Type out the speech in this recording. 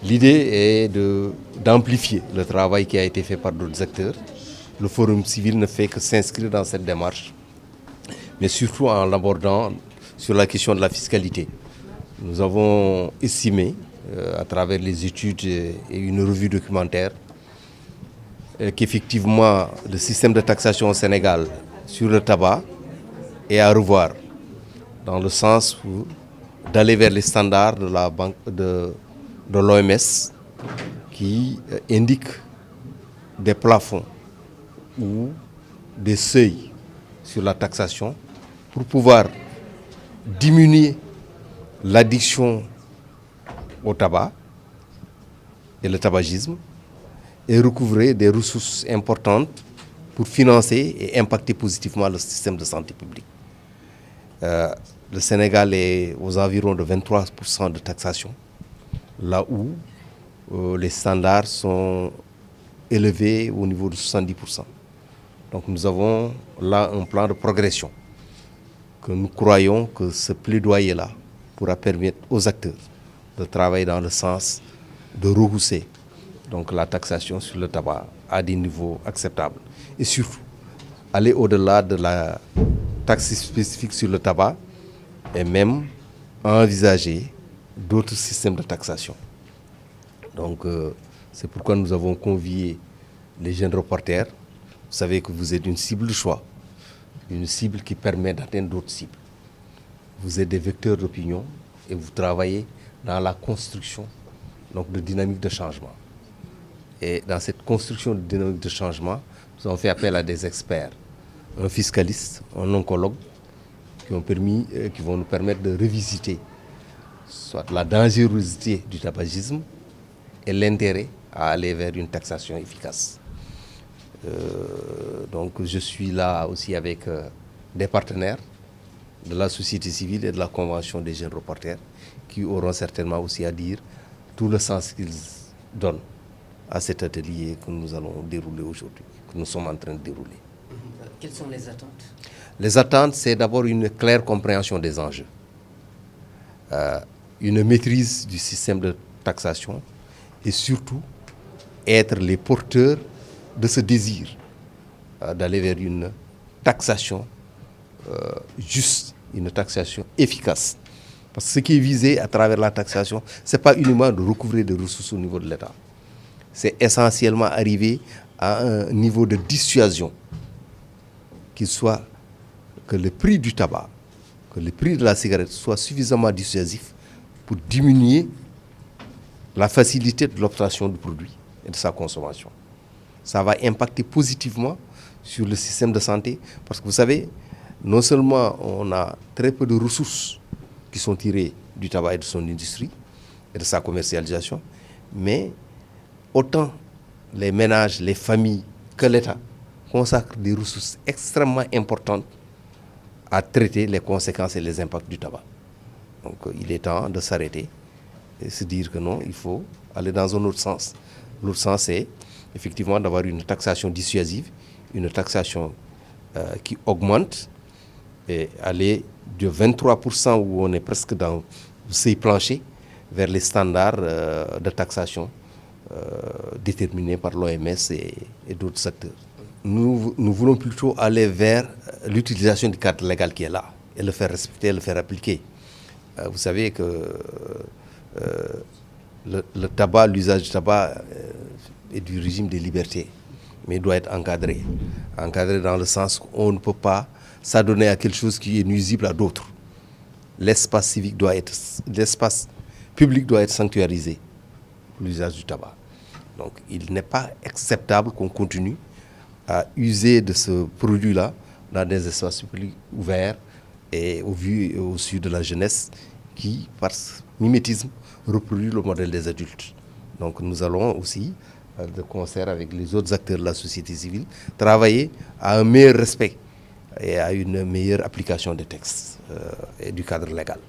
L'idée est d'amplifier le travail qui a été fait par d'autres acteurs. Le Forum civil ne fait que s'inscrire dans cette démarche, mais surtout en l'abordant sur la question de la fiscalité. Nous avons estimé, à travers les études et une revue documentaire, qu'effectivement le système de taxation au Sénégal sur le tabac est à revoir, dans le sens d'aller vers les standards de la banque de l'OMS qui indique des plafonds ou des seuils sur la taxation pour pouvoir diminuer l'addiction au tabac et le tabagisme et recouvrer des ressources importantes pour financer et impacter positivement le système de santé publique. Le Sénégal est aux environs de 23% de taxation, là où les standards sont élevés au niveau de 70%. Donc nous avons là un plan de progression que nous croyons que ce plaidoyer-là pourra permettre aux acteurs de travailler dans le sens de rehausser donc la taxation sur le tabac à des niveaux acceptables. Et surtout, aller au-delà de la taxe spécifique sur le tabac et même envisager d'autres systèmes de taxation. Donc c'est pourquoi nous avons convié les jeunes reporters. Vous savez que vous êtes une cible de choix, une cible qui permet d'atteindre d'autres cibles. Vous êtes des vecteurs d'opinion et vous travaillez dans la construction donc, de dynamique de changement. Et dans cette construction de dynamique de changement, nous avons fait appel à des experts, un fiscaliste, un oncologue, qui vont nous permettre de revisiter soit la dangerosité du tabagisme et l'intérêt à aller vers une taxation efficace. Donc je suis là aussi avec des partenaires de la société civile et de la Convention des jeunes reporters qui auront certainement aussi à dire tout le sens qu'ils donnent à cet atelier que nous allons dérouler aujourd'hui, que nous sommes en train de dérouler. Quelles sont les attentes? Les attentes, c'est d'abord une claire compréhension des enjeux, une maîtrise du système de taxation et surtout être les porteurs de ce désir d'aller vers une taxation juste, une taxation efficace. Parce que ce qui est visé à travers la taxation, ce n'est pas uniquement de recouvrer des ressources au niveau de l'État. C'est essentiellement arriver à un niveau de dissuasion qu'il soit que le prix du tabac, que le prix de la cigarette soit suffisamment dissuasif pour diminuer la facilité de l'obtention du produit et de sa consommation. Ça va impacter positivement sur le système de santé parce que vous savez, non seulement on a très peu de ressources qui sont tirées du tabac et de son industrie et de sa commercialisation, mais autant les ménages, les familles que l'État consacrent des ressources extrêmement importantes à traiter les conséquences et les impacts du tabac. Donc il est temps de s'arrêter et se dire que non, il faut aller dans un autre sens. L'autre sens, c'est effectivement d'avoir une taxation dissuasive, une taxation qui augmente et aller de 23% où on est presque dans le seuil plancher vers les standards de taxation déterminés par l'OMS et d'autres secteurs. Nous voulons plutôt aller vers l'utilisation du cadre légal qui est là et le faire respecter, le faire appliquer. Vous savez que le tabac, l'usage du tabac est du régime des libertés, mais il doit être encadré. Encadré dans le sens qu'on ne peut pas s'adonner à quelque chose qui est nuisible à d'autres. L'espace public doit être sanctuarisé pour l'usage du tabac. Donc il n'est pas acceptable qu'on continue à user de ce produit-là dans des espaces publics ouverts et au vu et au su de la jeunesse qui, par mimétisme, reproduit le modèle des adultes. Donc nous allons aussi, de concert avec les autres acteurs de la société civile, travailler à un meilleur respect et à une meilleure application des textes et du cadre légal.